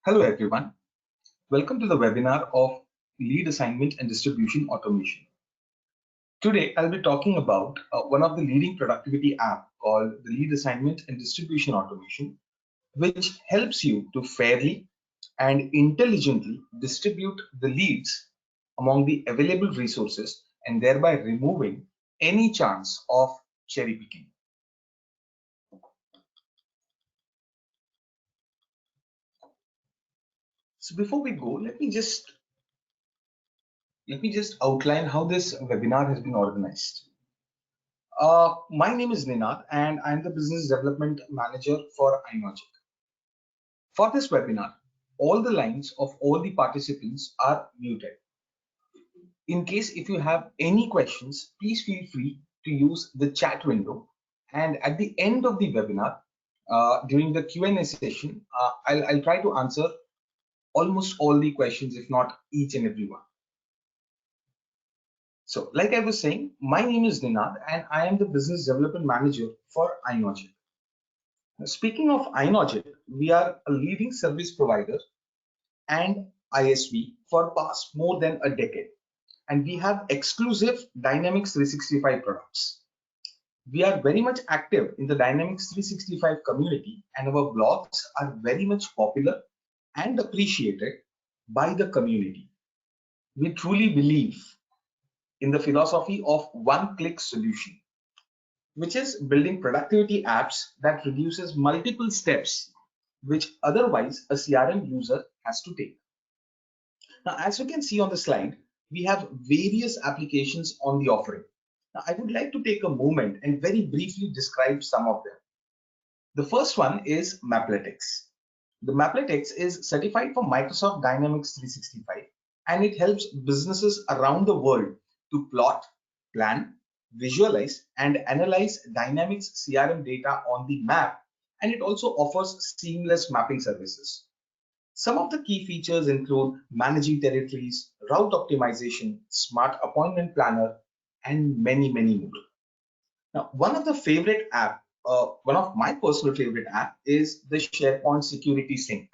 Hello everyone, welcome to the webinar of Lead Assignment and Distribution Automation. Today I'll be talking about one of the leading productivity app called the Lead Assignment and Distribution Automation, which helps you to fairly and intelligently distribute the leads among the available resources and thereby removing any chance of cherry picking. So before we go, let me just outline how this webinar has been organized. My name is Ninad and I'm the Business Development Manager for iNogic. For this webinar, all the lines of all the participants are muted. In case if you have any questions, please feel free to use the chat window. And at the end of the webinar, during the Q&A session, I'll try to answer almost all the questions, if not each and every one. So, like I was saying, my name is Ninad and I am the Business Development Manager for iNogic. Speaking of iNogic, we are a leading service provider and ISV for past more than a decade, and we have exclusive Dynamics 365 products. We are very much active in the Dynamics 365 community, and our blogs are very much popular and appreciated by the community. We truly believe in the philosophy of one-click solution, which is building productivity apps that reduces multiple steps which otherwise a CRM user has to take. Now, as you can see on the slide, we have various applications on the offering. Now, I would like to take a moment and very briefly describe some of them. The first one is Maplytics. The Maplytics is certified for Microsoft Dynamics 365, and it helps businesses around the world to plot, plan, visualize, and analyze Dynamics CRM data on the map, and it also offers seamless mapping services. Some of the key features include managing territories, route optimization, smart appointment planner, and many more. Now, one of my personal favorite app is the SharePoint Security Sync.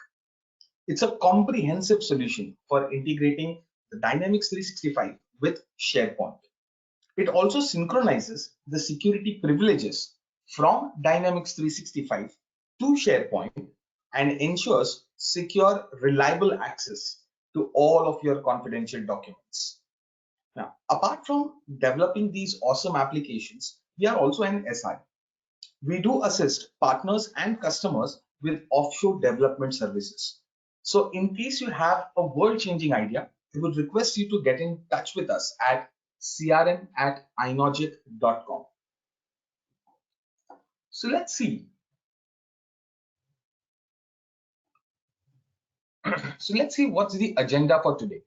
It's a comprehensive solution for integrating the Dynamics 365 with SharePoint. It also synchronizes the security privileges from Dynamics 365 to SharePoint and ensures secure, reliable access to all of your confidential documents. Now, apart from developing these awesome applications, we are also an SI. We do assist partners and customers with offshore development services. So in case you have a world-changing idea, we would request you to get in touch with us at crm@inogic.com. So let's see. So let's see what's the agenda for today.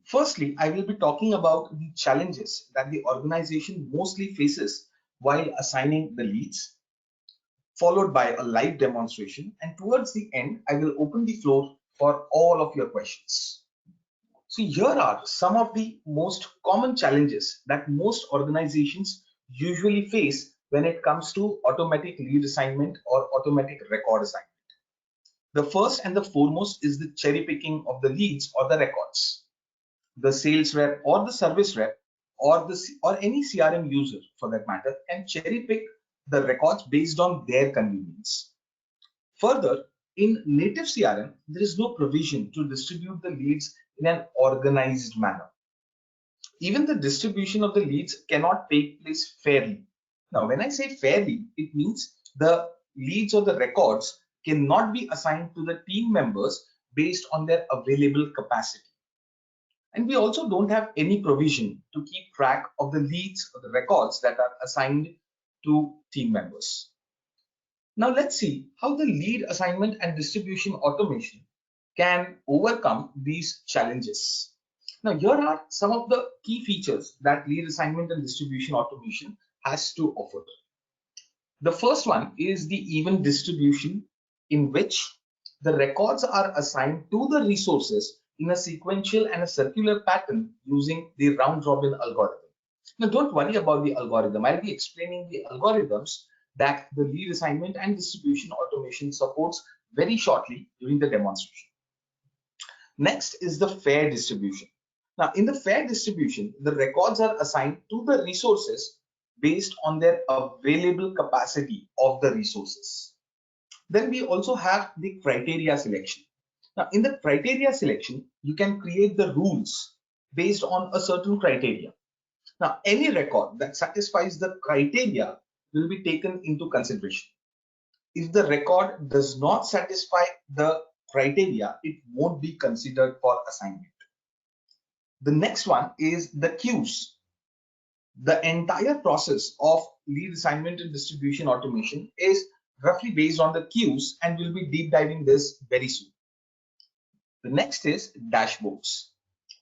Firstly, I will be talking about the challenges that the organization mostly faces while assigning the leads, followed by a live demonstration, and towards the end, I will open the floor for all of your questions. So here are some of the most common challenges that most organizations usually face when it comes to automatic lead assignment or automatic record assignment. The first and the foremost is the cherry picking of the leads or the records. The sales rep or the service rep or any CRM user for that matter can cherry pick the records based on their convenience. Further, in native CRM, there is no provision to distribute the leads in an organized manner. Even the distribution of the leads cannot take place fairly. Now, when I say fairly, it means the leads or the records cannot be assigned to the team members based on their available capacity. And we also don't have any provision to keep track of the leads or the records that are assigned to team members. Now let's see how the lead assignment and distribution automation can overcome these challenges. Now here are some of the key features that lead assignment and distribution automation has to offer. The first one is the even distribution, in which the records are assigned to the resources in a sequential and a circular pattern using the round robin algorithm. Now don't worry about the algorithm. I'll be explaining the algorithms that the lead assignment and distribution automation supports very shortly during the demonstration. Next is the fair distribution. Now, in the fair distribution, the records are assigned to the resources based on their available capacity of the resources. Then we also have the criteria selection. Now, in the criteria selection, you can create the rules based on a certain criteria. Now, any record that satisfies the criteria will be taken into consideration. If the record does not satisfy the criteria, it won't be considered for assignment. The next one is the queues. The entire process of lead assignment and distribution automation is roughly based on the queues, and we'll be deep diving this very soon. The next is dashboards.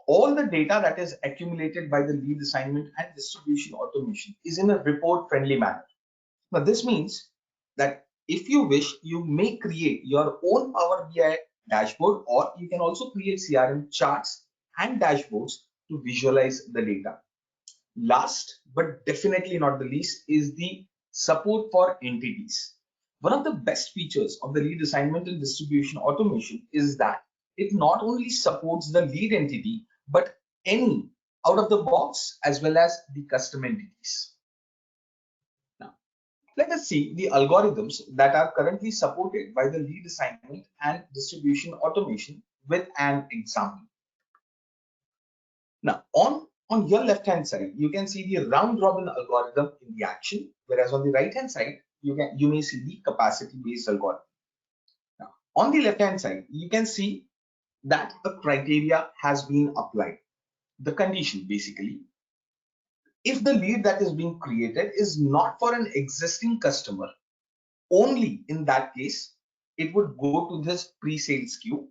All the data that is accumulated by the lead assignment and distribution automation is in a report friendly manner. Now, this means that if you wish, you may create your own Power BI dashboard, or you can also create CRM charts and dashboards to visualize the data. Last but definitely not the least is the support for entities. One of the best features of the lead assignment and distribution automation is that it not only supports the lead entity, but any out of the box as well as the custom entities. Now, let us see the algorithms that are currently supported by the lead assignment and distribution automation with an example. Now, on your left hand side, you can see the round robin algorithm in the action, whereas on the right hand side, you may see the capacity based algorithm. Now, on the left hand side, you can see that a criteria has been applied. The condition basically, if the lead that is being created is not for an existing customer, only in that case, it would go to this pre-sales queue,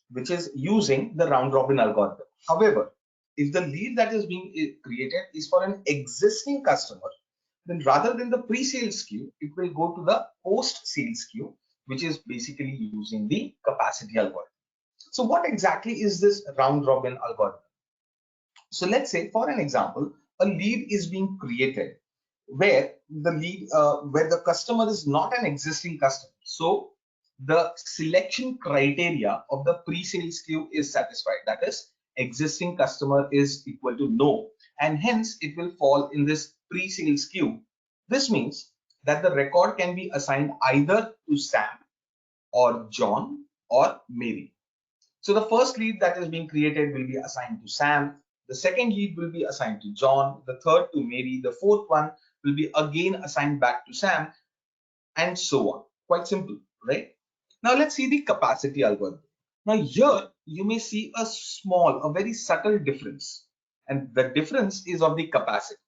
which is using the round robin algorithm. However, if the lead that is being created is for an existing customer, then rather than the pre-sales queue, it will go to the post-sales queue, which is basically using the capacity algorithm. So what exactly is this round robin algorithm? So let's say, for an example, a lead is being created where the customer is not an existing customer. So the selection criteria of the pre-sales queue is satisfied. That is, existing customer is equal to no, and hence it will fall in this pre-sales queue. This means that the record can be assigned either to Sam or John or Mary. So the first lead that is being created will be assigned to Sam. The second lead will be assigned to John. The third to Mary. The fourth one will be again assigned back to Sam, and so on. Quite simple, right? Now let's see the capacity algorithm. Now here you may see a very subtle difference, and the difference is of the capacity.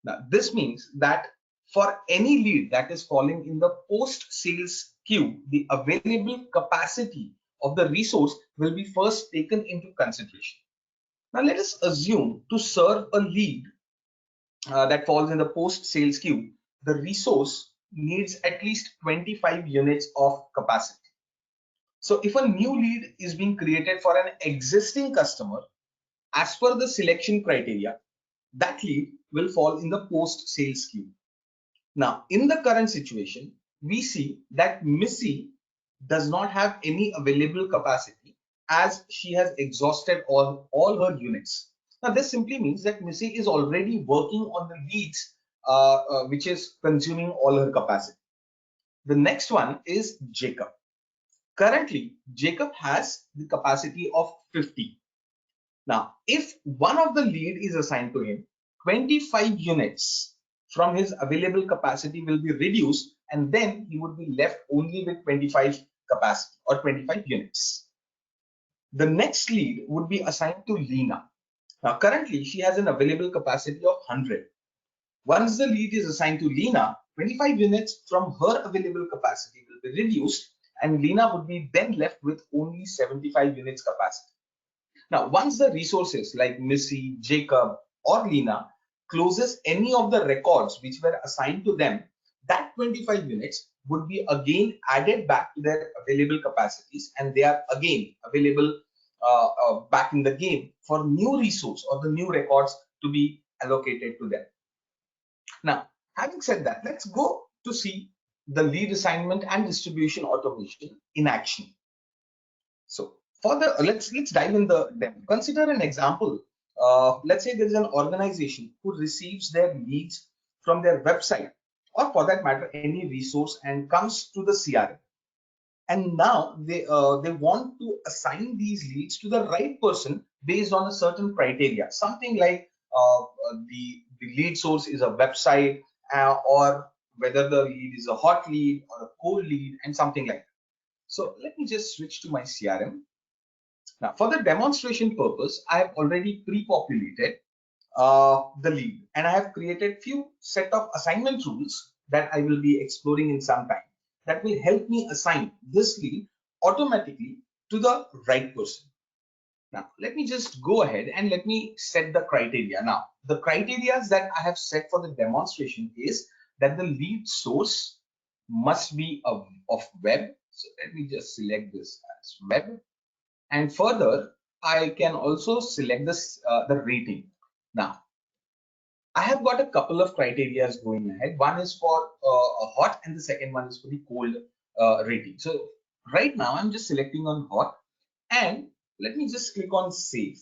Now this means that for any lead that is falling in the post-sales queue, the available capacity of the resource will be first taken into consideration. Now let us assume to serve a lead that falls in the post-sales queue, the resource needs at least 25 units of capacity. So if a new lead is being created for an existing customer, as per the selection criteria, that lead will fall in the post-sales queue. Now, in the current situation, we see that Missy does not have any available capacity as she has exhausted all her units. Now, this simply means that Missy is already working on the leads which is consuming all her capacity. The next one is Jacob. Currently, Jacob has the capacity of 50. Now, if one of the lead is assigned to him, 25 units from his available capacity will be reduced, and then he would be left only with 25 capacity or 25 units. The next lead would be assigned to Lena. Now, currently, she has an available capacity of 100. Once the lead is assigned to Lena, 25 units from her available capacity will be reduced, and Lena would be then left with only 75 units capacity. Now, once the resources like Missy, Jacob, or Lena closes any of the records which were assigned to them, that 25 units would be again added back to their available capacities, and they are again available back in the game for new resource or the new records to be allocated to them. Now, having said that, let's go to see the lead assignment and distribution automation in action. So for the let's dive in the demo. Consider an example. Let's say there is an organization who receives their leads from their website, or for that matter any resource, and comes to the CRM. And now they want to assign these leads to the right person based on a certain criteria, something like the lead source is a website, or whether the lead is a hot lead or a cold lead, and something like that. So let me just switch to my CRM. Now, for the demonstration purpose, I have already pre-populated the lead, and I have created few set of assignment rules that I will be exploring in some time, that will help me assign this lead automatically to the right person. Now, let me just go ahead and let me set the criteria. Now, the criteria that I have set for the demonstration is that the lead source must be of web. So let me just select this as web. And further, I can also select this the rating. Now, I have got a couple of criteria going ahead. One is for a hot, and the second one is for the cold rating. So right now, I'm just selecting on hot, and let me just click on save.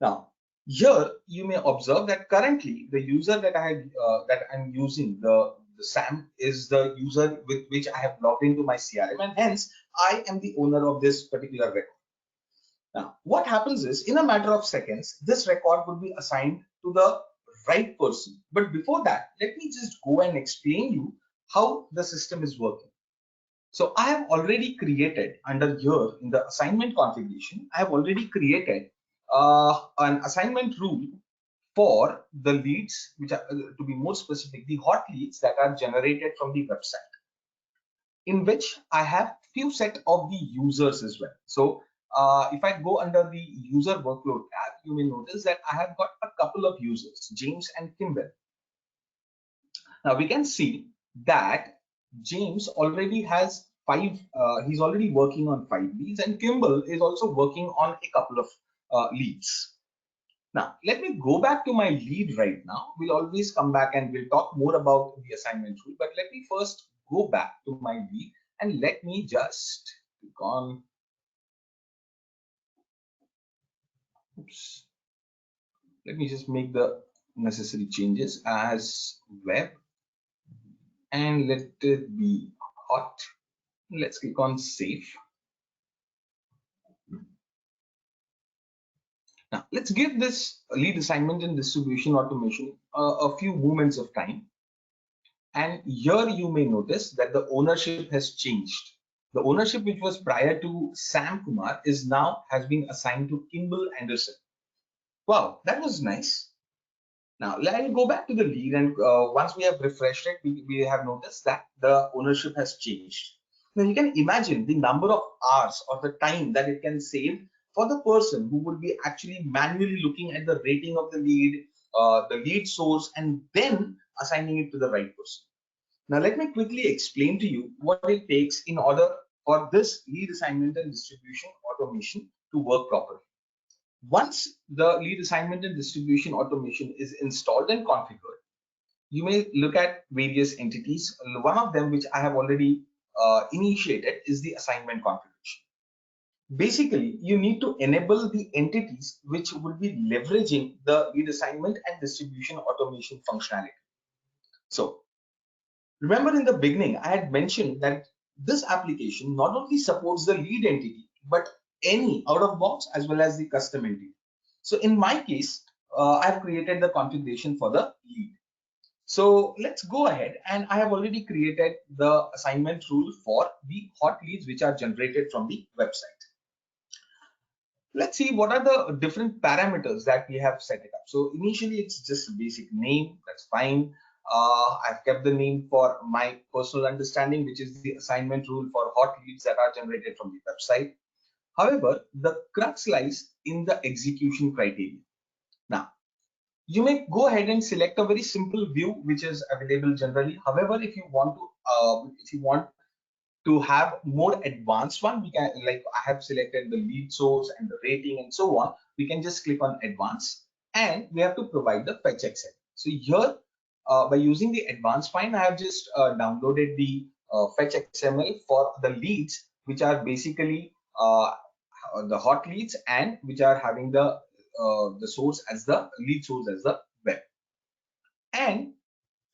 Now, here you may observe that currently the user that I'm using, the Sam, is the user with which I have logged into my CRM, and hence I am the owner of this particular record. Now, what happens is, in a matter of seconds, this record will be assigned to the right person. But before that, let me just go and explain you how the system is working. So I have already created, under here in the assignment configuration, I have already created an assignment rule for the leads, which are, to be more specific, the hot leads that are generated from the website, in which I have few set of the users as well. So if I go under the user workload tab, you may notice that I have got a couple of users, James and Kimball. Now we can see that James already has he's already working on 5 leads, and Kimball is also working on a couple of leads. Now, let me go back to my lead right now. We'll always come back and we'll talk more about the assignment rule, but let me first go back to my lead and let me just click on, oops, let me just make the necessary changes as web, and let it be hot. Let's click on save. Now, let's give this lead assignment and distribution automation a few moments of time. And here you may notice that the ownership has changed. The ownership which was prior to Sam Kumar is now has been assigned to Kimball Anderson. Wow, that was nice. Now I'll go back to the lead, and once we have refreshed it, we have noticed that the ownership has changed. Now you can imagine the number of hours or the time that it can save for the person who would be actually manually looking at the rating of the lead source, and then assigning it to the right person. Now, let me quickly explain to you what it takes in order for this lead assignment and distribution automation to work properly. Once the lead assignment and distribution automation is installed and configured, you may look at various entities. One of them, which I have already initiated, is the assignment configuration. Basically, you need to enable the entities which will be leveraging the lead assignment and distribution automation functionality. So, remember in the beginning, I had mentioned that this application not only supports the lead entity, but any out of box as well as the custom entity. So in my case, I have created the configuration for the lead. So let's go ahead, and I have already created the assignment rule for the hot leads which are generated from the website. Let's see what are the different parameters that we have set it up. So initially it's just a basic name, that's fine. I've kept the name for my personal understanding, which is the assignment rule for hot leads that are generated from the website. However, the crux lies in the execution criteria. Now, you may go ahead and select a very simple view which is available generally. However, if you want to have more advanced one, we can, like I have selected the lead source and the rating and so on. We can just click on advanced, and we have to provide the fetch Excel. So here by using the advanced find, I have just downloaded the fetch XML for the leads, which are basically the hot leads and which are having the source as the lead source as the web. And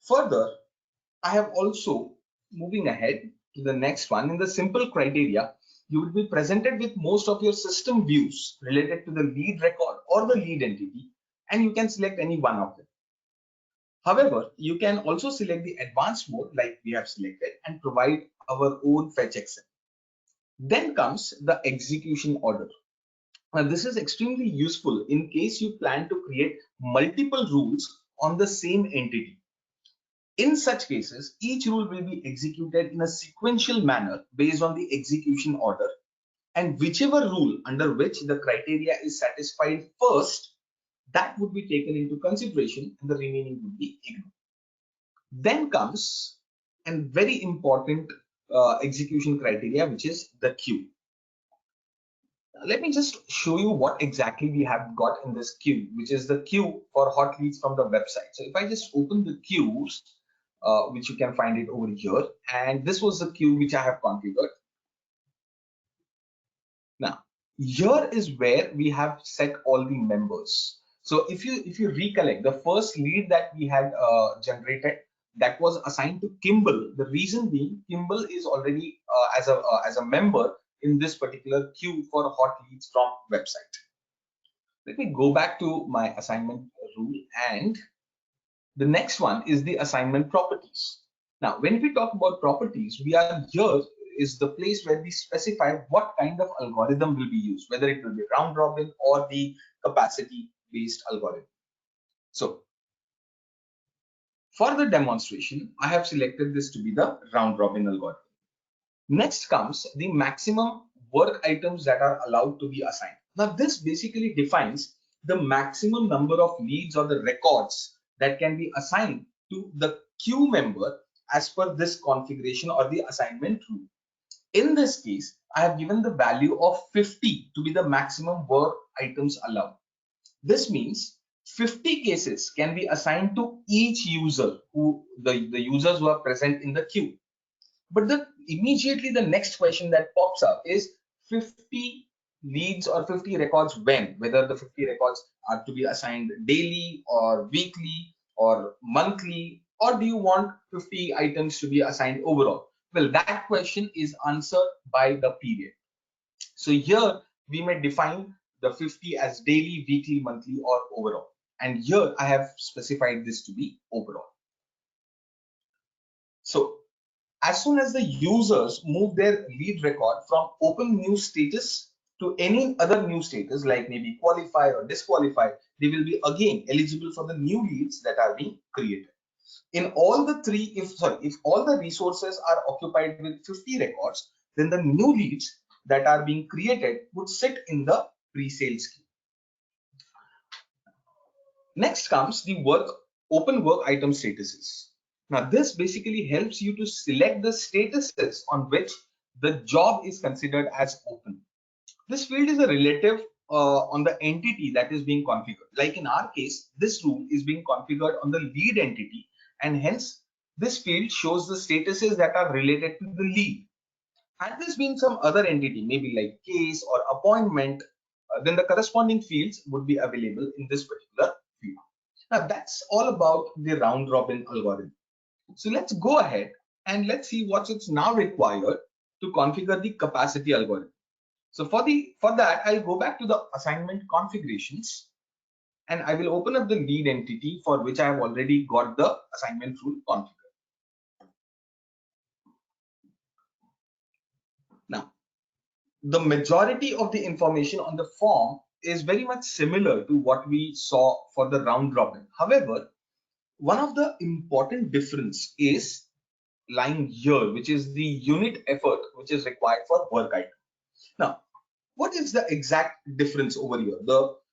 further, I have also, moving ahead to the next one, in the simple criteria, you will be presented with most of your system views related to the lead record or the lead entity, and you can select any one of them. However, you can also select the advanced mode like we have selected and provide our own fetch XML. Then comes the execution order. Now, this is extremely useful in case you plan to create multiple rules on the same entity. In such cases, each rule will be executed in a sequential manner based on the execution order, and whichever rule under which the criteria is satisfied first, that would be taken into consideration and the remaining would be ignored. Then comes a very important execution criteria, which is the queue. Let me just show you what exactly we have got in this queue, which is the queue for hot leads from the website. So if I just open the queues, which you can find it over here, and this was the queue which I have configured. Now, here is where we have set all the members. So if you recollect, the first lead that we had generated, that was assigned to Kimball. The reason being, Kimball is already as a member in this particular queue for hot leads from website. Let me go back to my assignment rule, and the next one is the assignment properties. Now, when we talk about properties, we are here is the place where we specify what kind of algorithm will be used, whether it will be round robin or the capacity based algorithm. So for the demonstration, I have selected this to be the round robin algorithm. Next comes the maximum work items that are allowed to be assigned. Now, this basically defines the maximum number of leads or the records that can be assigned to the queue member as per this configuration or the assignment rule. In this case, I have given the value of 50 to be the maximum work items allowed. This means 50 cases can be assigned to each user, the users who are present in the queue. But immediately the next question that pops up is 50 leads or 50 records when, whether the 50 records are to be assigned daily or weekly or monthly, or do you want 50 items to be assigned overall? Well, that question is answered by the period. So here we may define the 50 as daily, weekly, monthly, or overall. And here I have specified this to be overall. So as soon as the users move their lead record from open new status to any other new status, like maybe qualify or disqualify, they will be again eligible for the new leads that are being created. In all the three, if all the resources are occupied with 50 records, then the new leads that are being created would sit in the pre-sales queue. Next comes the open work item statuses. Now, this basically helps you to select the statuses on which the job is considered as open. This field is a relative on the entity that is being configured. Like in our case, this rule is being configured on the lead entity, and hence this field shows the statuses that are related to the lead. Had this been some other entity, maybe like case or appointment, then the corresponding fields would be available in this particular field. Now, that's all about the round robin algorithm. So let's go ahead and let's see what's now required to configure the capacity algorithm. So for that, I'll go back to the assignment configurations, and I will open up the lead entity for which I have already got the assignment rule configured. Now, the majority of the information on the form is very much similar to what we saw for the round robin. However, one of the important difference is lying here, which is the unit effort which is required for work item. Now, what is the exact difference over here?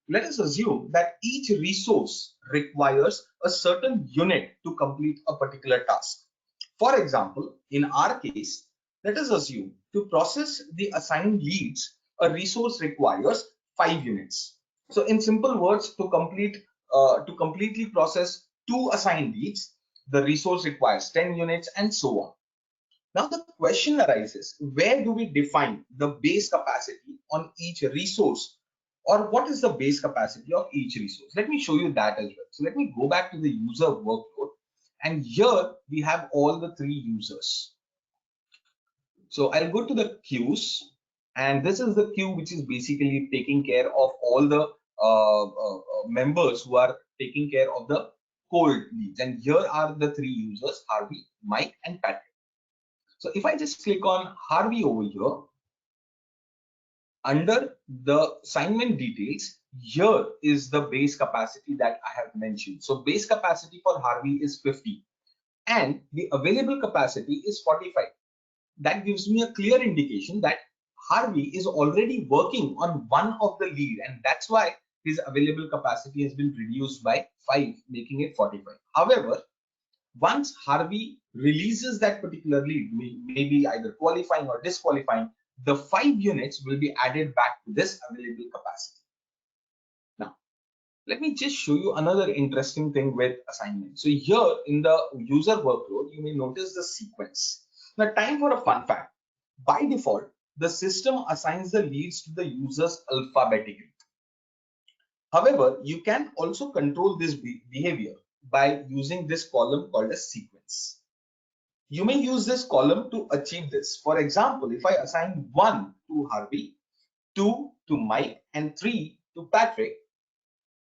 Let us assume that each resource requires a certain unit to complete a particular task. For example, in our case, let us assume to process the assigned leads, a resource requires 5 units. So in simple words, to completely process 2 assigned leads, the resource requires 10 units, and so on. Now the question arises, where do we define the base capacity on each resource, or what is the base capacity of each resource? Let me show you that as well. So let me go back to the user workload, and here we have all the three users. So I'll go to the queues, and this is the queue which is basically taking care of all the members who are taking care of the cold leads. And here are the three users, Harvey, Mike, and Patrick. So if I just click on Harvey over here, under the assignment details, here is the base capacity that I have mentioned. So base capacity for Harvey is 50 and the available capacity is 45. That gives me a clear indication that Harvey is already working on one of the lead, and that's why his available capacity has been reduced by 5, making it 45. However, once Harvey releases that particular lead, maybe either qualifying or disqualifying, the 5 units will be added back to this available capacity. Now, let me just show you another interesting thing with assignment. So here in the user workload, you may notice the sequence. Now, time for a fun fact. By default, the system assigns the leads to the users alphabetically. However, you can also control this behavior by using this column called a sequence. You may use this column to achieve this. For example, if I assign 1 to Harvey, 2 to Mike, and 3 to Patrick,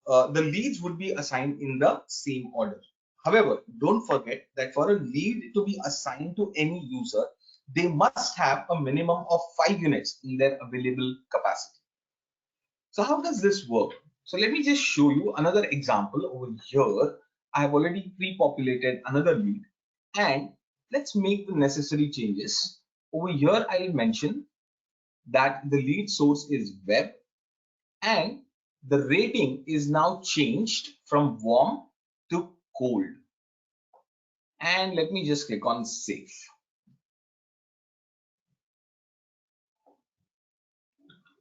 the leads would be assigned in the same order. However, don't forget that for a lead to be assigned to any user, they must have a minimum of 5 units in their available capacity. So how does this work? So let me just show you another example over here. I have already pre-populated another lead, and let's make the necessary changes. Over here, I'll mention that the lead source is web, and the rating is now changed from warm to cold. And let me just click on save.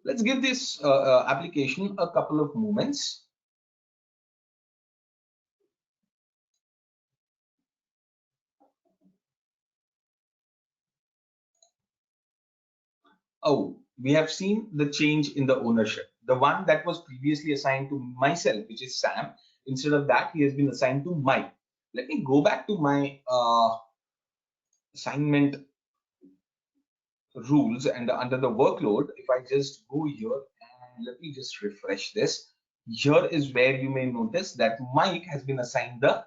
Let's give this application a couple of moments. Oh, we have seen the change in the ownership. The one that was previously assigned to myself, which is Sam, instead of that, he has been assigned to Mike. Let me go back to my assignment rules, and under the workload, if I just go here and let me just refresh this, here is where you may notice that Mike has been assigned the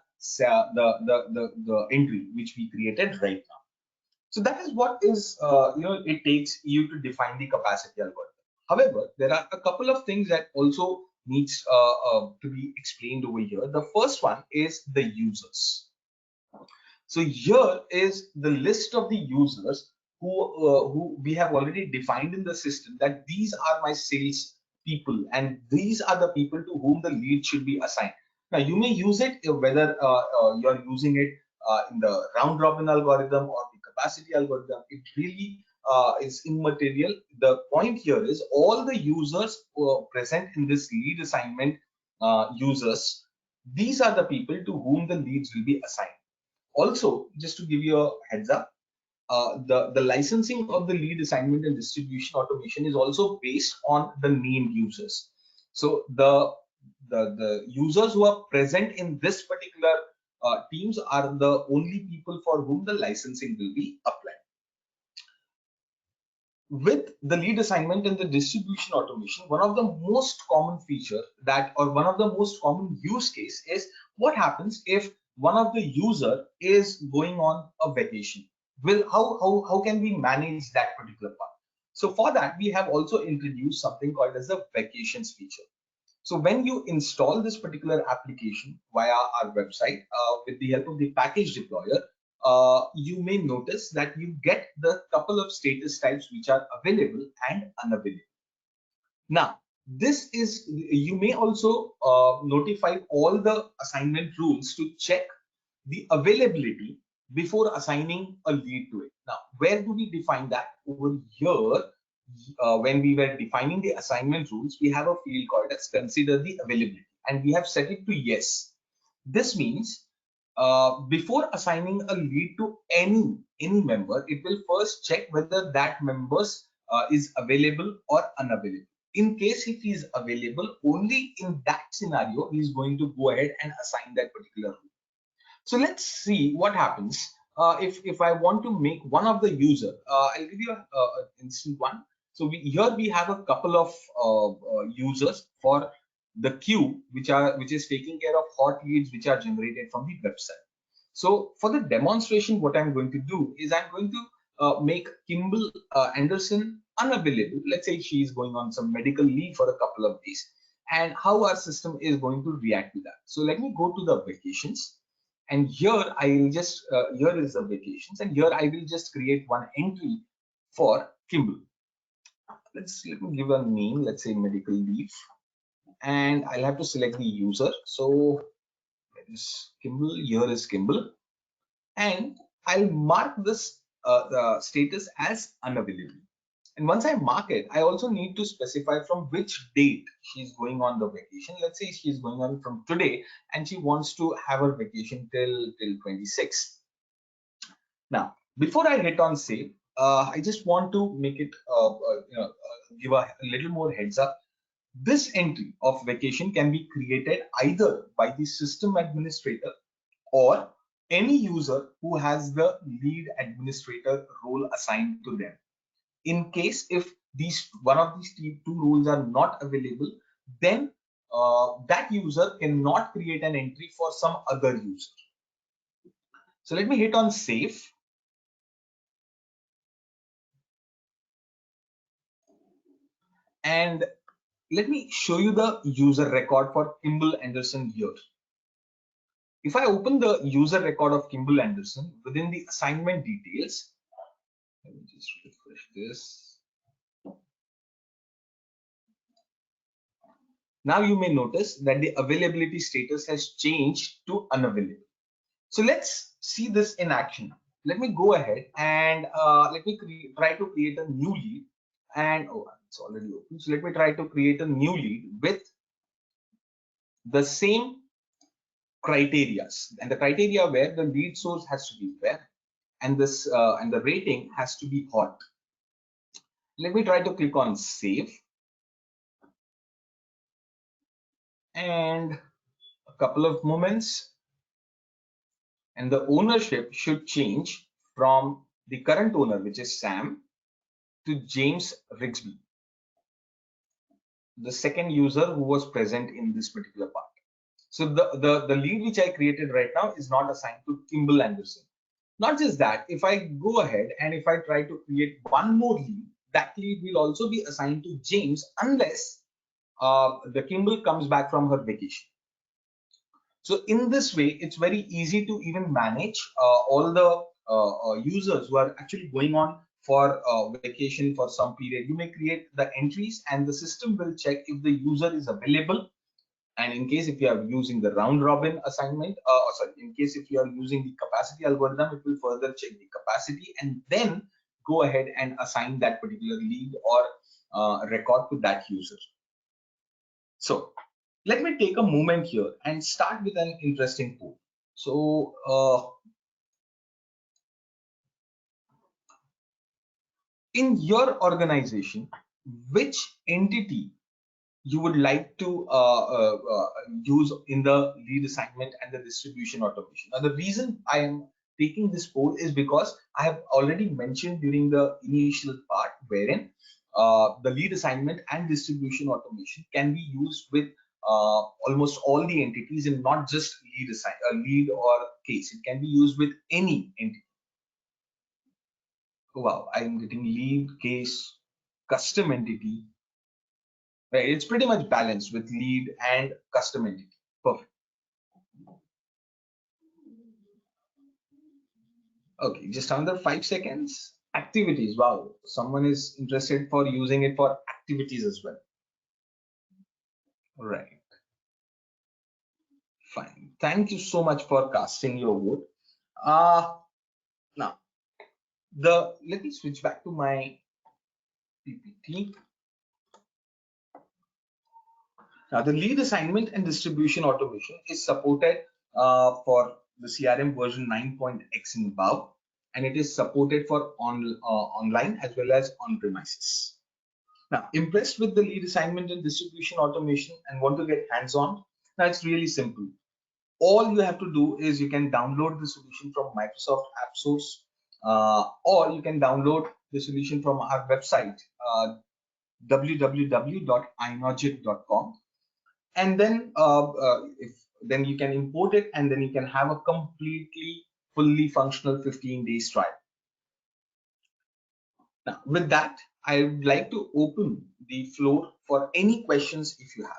entry which we created right now. So that is what is it takes you to define the capacity algorithm. However, there are a couple of things that also needs to be explained over here. The first one is the users. So here is the list of the users who we have already defined in the system, that these are my sales people and these are the people to whom the lead should be assigned. Now you may use it whether you're using it in the round robin algorithm or the capacity algorithm. It really is immaterial. The point here is all the users who are present in this lead assignment users, these are the people to whom the leads will be assigned. Also, just to give you a heads up, the licensing of the lead assignment and distribution automation is also based on the named users. So the users who are present in this particular teams are the only people for whom the licensing will be applied. With the lead assignment and the distribution automation, one of the most common feature that, or one of the most common use case is what happens if one of the user is going on a vacation. Well, how can we manage that particular part? So for that, we have also introduced something called as the vacations feature. So when you install this particular application via our website with the help of the package deployer, you may notice that you get the couple of status types which are available and unavailable. Now, this is, you may also notify all the assignment rules to check the availability before assigning a lead to it. Now, where do we define that? Over here, when we were defining the assignment rules, we have a field called as consider the availability, and we have set it to yes. This means before assigning a lead to any member, it will first check whether that member's is available or unavailable. In case if he is available, only in that scenario he is going to go ahead and assign that particular role. So let's see what happens if I want to make one of the user. I'll give you an instant one. So here we have a couple of users for the queue, which is taking care of hot leads which are generated from the website. So for the demonstration, what I'm going to do is I'm going to make Kimball Anderson unavailable. Let's say she is going on some medical leave for a couple of days, and how our system is going to react to that. So let me go to the vacations, and here I will just here is the vacations, and here I will just create one entry for Kimball. Let me give a name. Let's say medical leave, and I'll have to select the user. So is Kimball. Here is Kimball, and I'll mark this status as unavailable. And once I mark it, I also need to specify from which date she's going on the vacation. Let's say she's going on from today, and she wants to have her vacation till 26th. Now, before I hit on save, I just want to make it give a little more heads up. This entry of vacation can be created either by the system administrator or any user who has the lead administrator role assigned to them. In case if these one of these two roles are not available, then that user cannot create an entry for some other user. So let me hit on save. And let me show you the user record for Kimball Anderson here. If I open the user record of Kimball Anderson within the assignment details, let me just refresh this. Now you may notice that the availability status has changed to unavailable. So let's see this in action. Let me go ahead and let me try to create a new lead. And oh, it's already open. So let me try to create a new lead with the same criteria, and the criteria where the lead source has to be web, and this and the rating has to be hot. Let me try to click on save, and a couple of moments, and the ownership should change from the current owner, which is Sam, to James Rigsby, the second user who was present in this particular part. So the lead which I created right now is not assigned to Kimball Anderson. Not just that, if I go ahead and if I try to create one more lead, that lead will also be assigned to James unless the Kimball comes back from her vacation. So in this way, it's very easy to even manage all the users who are actually going on for vacation for some period. You may create the entries and the system will check if the user is available. And in case if you are using the round robin assignment, sorry, in case if you are using the capacity algorithm, it will further check the capacity and then go ahead and assign that particular lead or record to that user. So let me take a moment here and start with an interesting poll. So in your organization, which entity you would like to use in the lead assignment and the distribution automation? Now, the reason I am taking this poll is because I have already mentioned during the initial part wherein the lead assignment and distribution automation can be used with almost all the entities and not just lead or case. It can be used with any entity. Wow, I'm getting lead, case, custom entity. Right, it's pretty much balanced with lead and custom entity. Perfect. Okay, just another 5 seconds. Activities. Wow, someone is interested for using it for activities as well. Right. Fine. Thank you so much for casting your vote. Now, let me switch back to my PPT. Now, the lead assignment and distribution automation is supported for the CRM version 9.x and above, and it is supported for online as well as on premises. Now, impressed with the lead assignment and distribution automation and want to get hands-on? Now, it's really simple. All you have to do is you can download the solution from Microsoft App Source, or you can download the solution from our website, www.inogic.com, and then then you can import it, and then you can have a completely fully functional 15 days trial. Now, with that, I would like to open the floor for any questions if you have.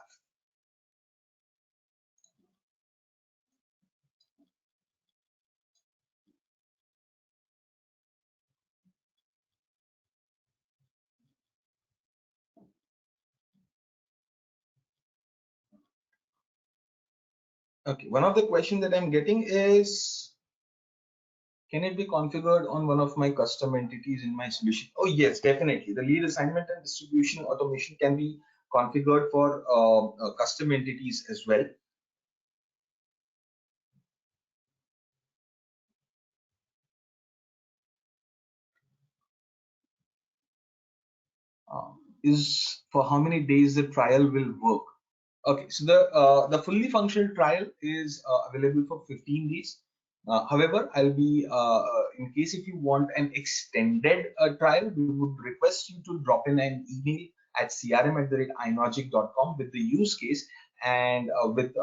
Okay, one of the questions that I'm getting is, can it be configured on one of my custom entities in my solution? Oh, yes, definitely. The lead assignment and distribution automation can be configured for custom entities as well. Is for how many days the trial will work? Okay, so the fully functional trial is available for 15 days. However, I'll be in case if you want an extended trial, we would request you to drop in an email at crm@inogic.com with the use case, and with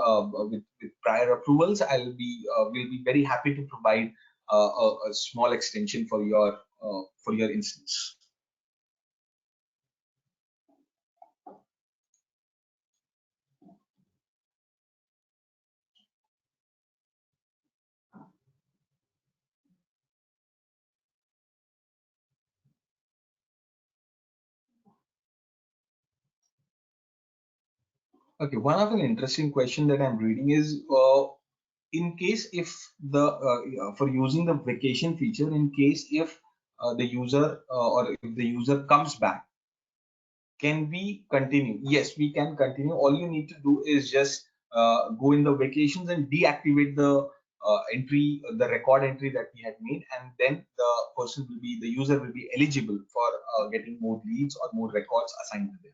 prior approvals, I'll be will be very happy to provide a small extension for your instance. Okay, one of an interesting question that I'm reading is, in case if the for using the vacation feature, in case if the user or if the user comes back, can we continue? Yes, we can continue. All you need to do is just go in the vacations and deactivate the record entry that we had made, and then the user will be eligible for getting more leads or more records assigned to them.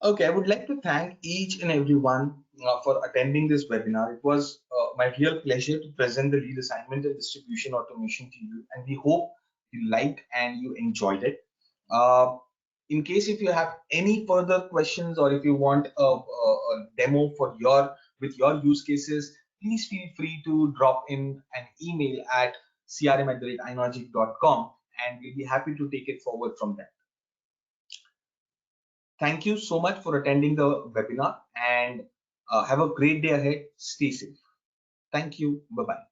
Okay, I would like to thank each and everyone for attending this webinar. It was my real pleasure to present the lead assignment and distribution automation to you, and we hope you liked and you enjoyed it. In case if you have any further questions, or if you want a demo for with your use cases, please feel free to drop in an email at crm@inogic.com, and we'll be happy to take it forward from there. Thank you so much for attending the webinar, and have a great day ahead. Stay safe. Thank you. Bye-bye.